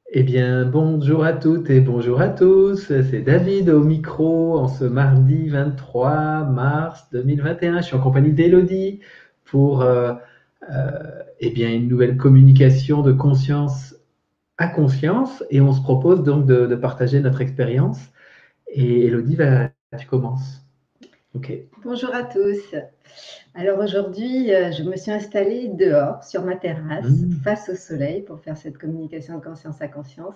Eh bien, bonjour à toutes et bonjour à tous. C'est David au micro en ce mardi 23 mars 2021. Je suis en compagnie d'Élodie pour eh bien, une nouvelle communication de conscience à conscience et on se propose donc de partager notre expérience. Et Élodie, tu commences. Ok. Bonjour à tous. Alors aujourd'hui, je me suis installée dehors sur ma terrasse Hmm. face au soleil pour faire cette communication de conscience à conscience.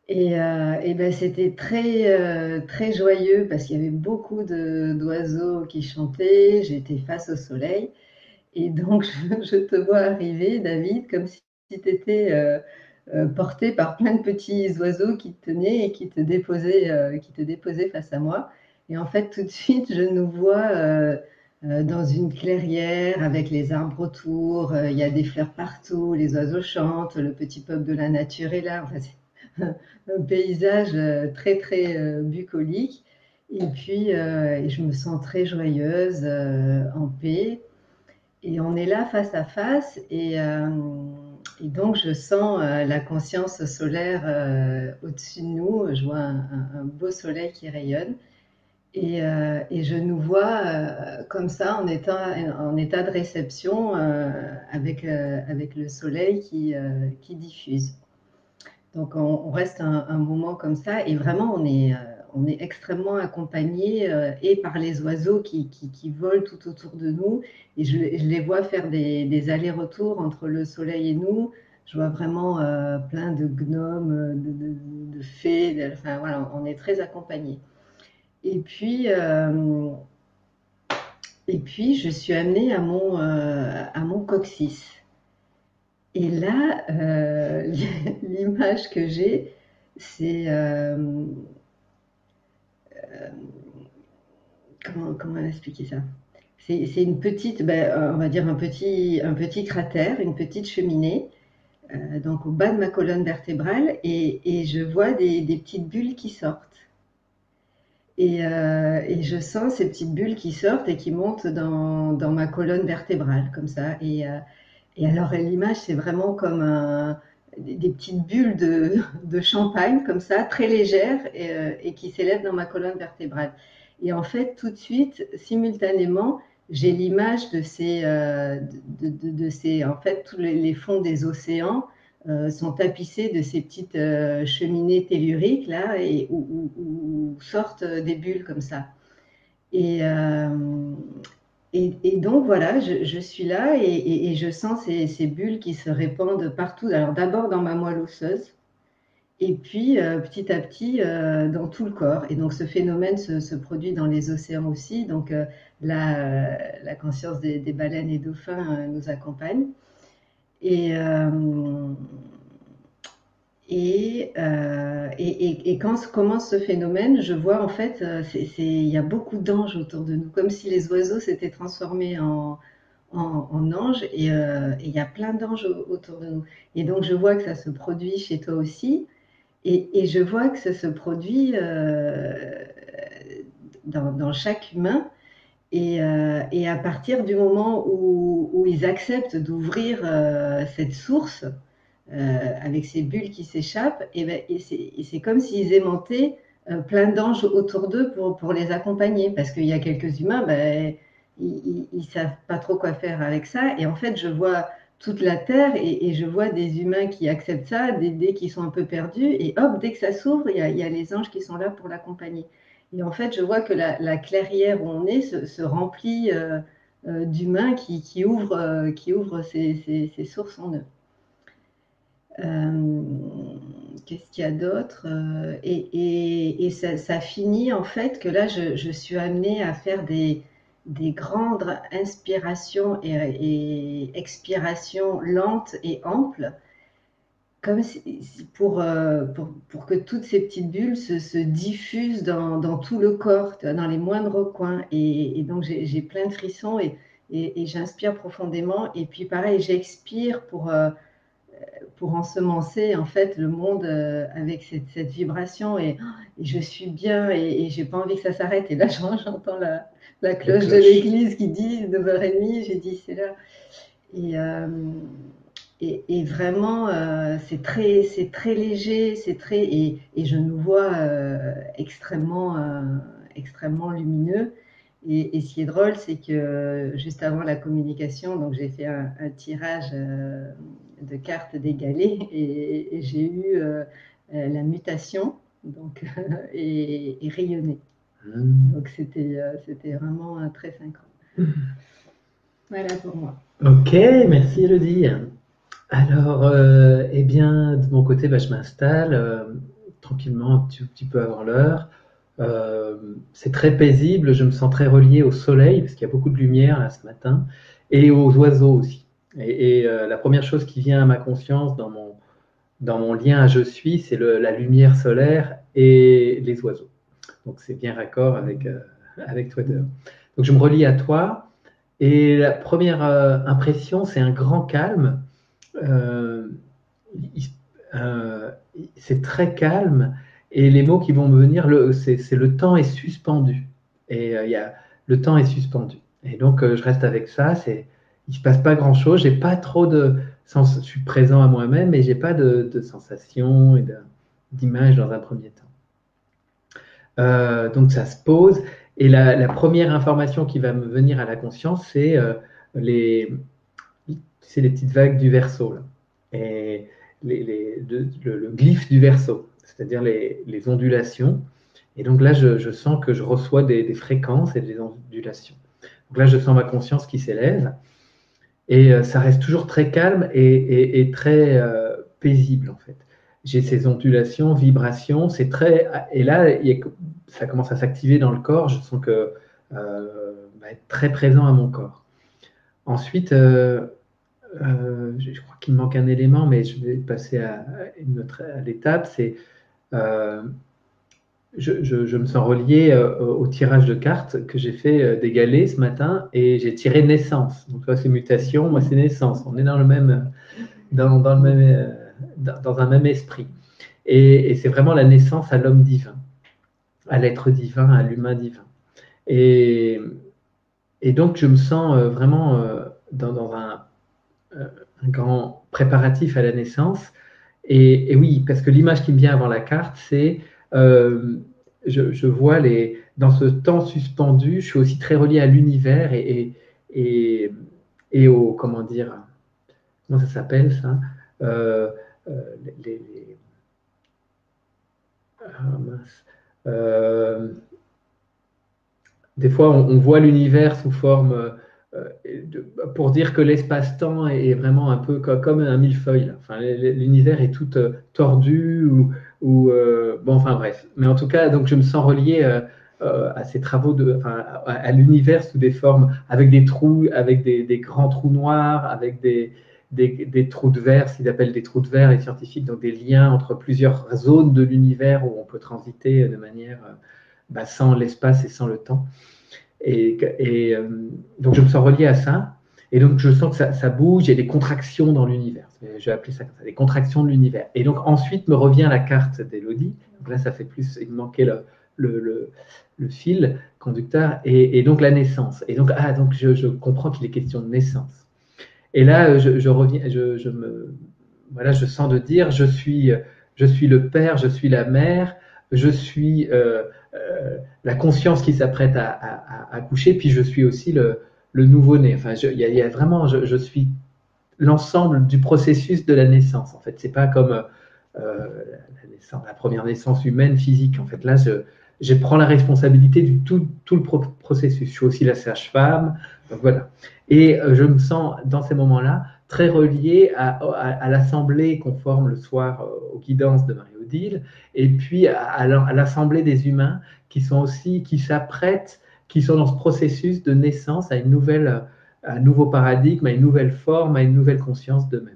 Et ben, c'était très joyeux parce qu'il y avait beaucoup d'oiseaux qui chantaient. J'étais face au soleil et donc je te vois arriver, David, comme si tu étais porté par plein de petits oiseaux qui te tenaient et qui te déposaient face à moi. Et en fait, tout de suite, je nous vois dans une clairière avec les arbres autour. Il y a des fleurs partout, les oiseaux chantent, le petit peuple de la nature est là. Enfin, c'est un paysage très bucolique. Et puis, je me sens très joyeuse, en paix. Et on est là face à face et donc je sens la conscience solaire au-dessus de nous. Je vois un beau soleil qui rayonne et je nous vois comme ça en état de réception avec le soleil qui diffuse. Donc on reste un moment comme ça et vraiment on est extrêmement accompagné et par les oiseaux qui volent tout autour de nous et je les vois faire des allers-retours entre le soleil et nous. Je vois vraiment plein de gnomes, de fées, enfin voilà, on est très accompagnés. Et puis, euh, et puis je suis amenée à mon coccyx. Et là, l'image que j'ai, c'est comment expliquer ça? C'est une petite, ben, on va dire un petit cratère, une petite cheminée, donc au bas de ma colonne vertébrale, et je vois des petites bulles qui sortent. Et je sens ces petites bulles qui sortent et qui montent dans ma colonne vertébrale, comme ça. Et alors, l'image, c'est vraiment comme des petites bulles de champagne, comme ça, très légères, et qui s'élèvent dans ma colonne vertébrale. Et en fait, tout de suite, simultanément, j'ai l'image de ces, en fait, tous les fonds des océans sont tapissés de ces petites cheminées telluriques, là, où sortent des bulles comme ça. Et, euh, et donc voilà, je suis là et je sens ces bulles qui se répandent partout. Alors d'abord dans ma moelle osseuse et puis petit à petit dans tout le corps. Et donc ce phénomène se produit dans les océans aussi. Donc la conscience des baleines et dauphins nous accompagne. Et, euh, et quand commence ce phénomène, je vois en fait, il y a beaucoup d'anges autour de nous, comme si les oiseaux s'étaient transformés en anges et il y a plein d'anges autour de nous. Et donc je vois que ça se produit chez toi aussi et je vois que ça se produit dans chaque humain et à partir du moment où ils acceptent d'ouvrir cette source avec ces bulles qui s'échappent, et c'est comme s'ils aimantaient plein d'anges autour d'eux pour les accompagner. Parce qu'il y a quelques humains, ben, ils ne savent pas trop quoi faire avec ça. Et en fait, je vois toute la Terre et je vois des humains qui acceptent ça, des qui sont un peu perdus. Et hop, dès que ça s'ouvre, il y a les anges qui sont là pour l'accompagner. Et en fait, je vois que la clairière où on est se remplit d'humains qui ouvrent ces sources en eux. Euh, Qu'est-ce qu'il y a d'autre, et ça finit en fait que là, je suis amenée à faire des grandes inspirations et expirations lentes et amples, comme pour que toutes ces petites bulles se diffusent dans tout le corps, tu vois, dans les moindres coins. Et donc, j'ai plein de frissons et j'inspire profondément. Et puis, pareil, j'expire pour ensemencer en fait le monde avec cette vibration et je suis bien et j'ai pas envie que ça s'arrête. Et là, j'entends la La cloche de cloche. l'église qui dit 9h30, j'ai dit c'est là. Et, euh, et vraiment, c'est très léger, et je nous vois extrêmement lumineux. Et ce qui est drôle, c'est que juste avant la communication, donc j'ai fait un tirage de cartes des galets et j'ai eu la mutation donc, et rayonné. Donc c'était vraiment très synchro. Voilà pour moi. Ok, merci Elodie. Alors, eh bien, de mon côté, bah, je m'installe tranquillement, un petit peu avant l'heure. C'est très paisible, je me sens très relié au soleil, parce qu'il y a beaucoup de lumière là ce matin, et aux oiseaux aussi. La première chose qui vient à ma conscience dans mon lien à je suis, c'est la lumière solaire et les oiseaux. Donc c'est bien raccord avec toi. Donc je me relie à toi, et la première impression, c'est un grand calme. Euh, il- euh, c'est très calme et les mots qui vont me venir, c'est le temps est suspendu. Et le temps est suspendu. Et donc je reste avec ça. Il se passe pas grand-chose. J'ai pas trop je suis présent à moi-même, mais j'ai pas de sensations et d'images dans un premier temps. Donc ça se pose. Et la première information qui va me venir à la conscience, les, c'est les petites vagues du verso, là. Et le glyphe du verso, c'est-à-dire les ondulations. Et donc là, je sens que je reçois des fréquences et des ondulations. Donc là, je sens ma conscience qui s'élève. Et ça reste toujours très calme et très paisible, en fait. J'ai ces ondulations, vibrations, c'est très. Et là, ça commence à s'activer dans le corps. Je sens que être très présent à mon corps. Ensuite, je crois qu'il me manque un élément, mais je vais passer à l'étape. C'est euh, je me sens relié au tirage de cartes que j'ai fait des galets ce matin et j'ai tiré naissance. Donc toi c'est mutation, moi c'est naissance. On est dans le même dans le même dans un même esprit. Et c'est vraiment la naissance à l'homme divin, à l'être divin, à l'humain divin. Et, et donc je me sens vraiment dans euh, un grand préparatif à la naissance. Et oui, parce que l'image qui me vient avant la carte, c'est euh, je vois dans ce temps suspendu, je suis aussi très relié à l'univers et, et au, comment dire, comment ça s'appelle ça? Euh, les- ah, mince. Euh, des fois, on voit l'univers sous forme, pour dire que l'espace-temps est vraiment un peu comme un millefeuille, là. Enfin, l'univers est tout tordu bon, enfin bref. Mais en tout cas, donc je me sens relié à ces travaux enfin, à l'univers sous des formes, avec des trous, avec des grands trous noirs, avec des trous de verre, ce qu'ils appellent des trous de verre les scientifiques, donc des liens entre plusieurs zones de l'univers où on peut transiter de manière sans l'espace et sans le temps. Donc je me sens relié à ça. Et donc je sens que ça bouge, il y a des contractions dans l'univers. Je vais appeler ça comme ça, des contractions de l'univers. Et donc ensuite me revient la carte d'Elodie. Donc là, ça fait plus, il me manquait le, le- le fil conducteur. Et donc la naissance. Et donc, donc je comprends qu'il est question de naissance. Et là, je reviens, voilà, je sens de dire, je suis le père, je suis la mère, je suis la conscience qui s'apprête à coucher, puis je suis aussi le nouveau-né. Enfin, il y a vraiment, je suis l'ensemble du processus de la naissance. En fait, c'est pas comme la première naissance humaine physique. En fait, là, je prends la responsabilité du tout le processus. Je suis aussi la sage-femme. Donc voilà. Et je me sens dans ces moments-là très relié à l'assemblée qu'on forme le soir aux guidances de Marie-Odile, et puis à l'assemblée des humains qui sont aussi, qui s'apprêtent, qui sont dans ce processus de naissance à à un nouveau paradigme, à une nouvelle forme, à une nouvelle conscience d'eux-mêmes.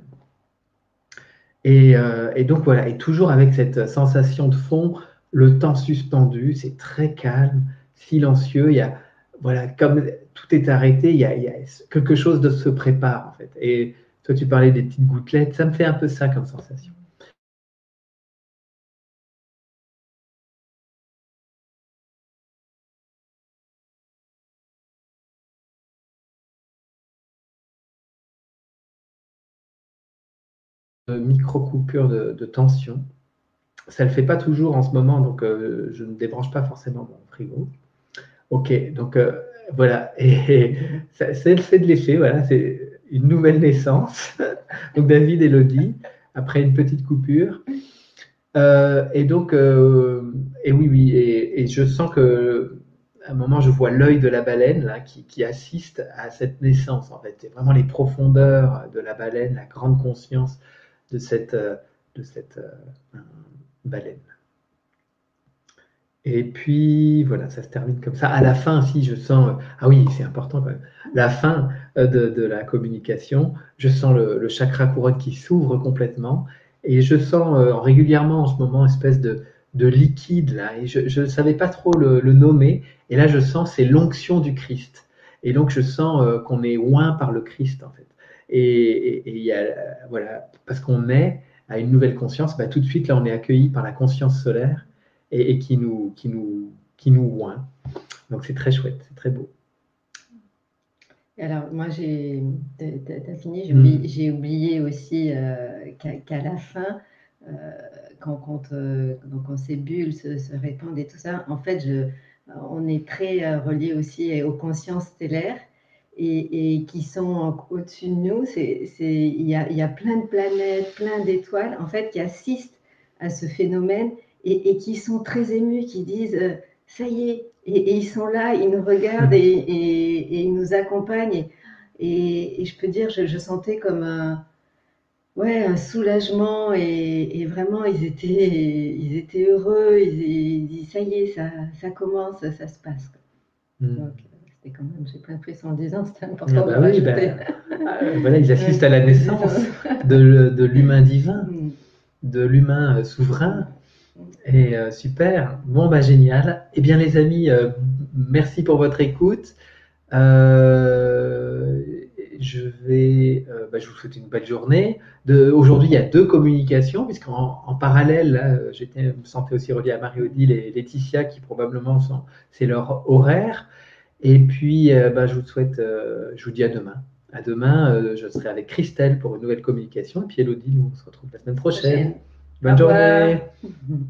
Et donc voilà, et toujours avec cette sensation de fond, le temps suspendu, c'est très calme, silencieux, voilà, comme tout est arrêté, il y a quelque chose de se prépare en fait. Et toi, tu parlais des petites gouttelettes, ça me fait un peu ça comme sensation. micro-coupure de tension. Ça ne le fait pas toujours en ce moment, donc je ne débranche pas forcément mon frigo. Ok, donc voilà, et c'est de l'effet, voilà, c'est une nouvelle naissance. Donc David et Elodie, après une petite coupure. Et donc, et oui, oui, et je sens que à un moment, je vois l'œil de la baleine là, qui assiste à cette naissance. En fait, c'est vraiment les profondeurs de la baleine, la grande conscience de cette baleine. Et puis voilà, ça se termine comme ça. À la fin, si je sens, ah oui, c'est important quand même. La fin de la communication, je sens le chakra couronne qui s'ouvre complètement, et je sens régulièrement en ce moment une espèce de liquide là, et je ne savais pas trop le nommer. Et là, je sens c'est l'onction du Christ. Et donc, je sens qu'on est oint par le Christ en fait. Et il y a, voilà, parce qu'on est à une nouvelle conscience, bah, tout de suite là, on est accueilli par la conscience solaire et qui nous oint. Donc c'est très chouette, c'est très beau. Alors, moi, t'as fini, Mm. j'ai oublié aussi qu'à la fin, euh, quand ces bulles se répandent et tout ça, en fait, on est très relié aussi aux consciences stellaires et qui sont au-dessus de nous. Il y a plein de planètes, plein d'étoiles, en fait, qui assistent à ce phénomène et qui sont très émus, qui disent ça y est, et ils sont là, ils nous regardent et ils nous accompagnent. Et je peux dire, je sentais comme ouais, un soulagement et vraiment, ils étaient heureux. Ils disent, ça y est, ça commence, ça se passe. Mm. Donc, c'était quand même, j'ai plein de frissons en disant, c'était Ah important de bah le oui, rajouter. bah, voilà, ils assistent Ouais, à la naissance de l'humain divin, mm, de l'humain mm, souverain. Et super, bon bah génial. Eh bien les amis, merci pour votre écoute. Euh, je vous souhaite une belle journée. Aujourd'hui, il y a deux communications, puisqu'en parallèle, là, me sentais aussi relié à Marie-Odile et Laetitia, qui probablement c'est leur horaire. Et puis, je vous dis à demain. À demain, je serai avec Christelle pour une nouvelle communication. Et puis Elodie, nous on se retrouve la semaine prochaine. prochaine. Au Bonne revoir. journée.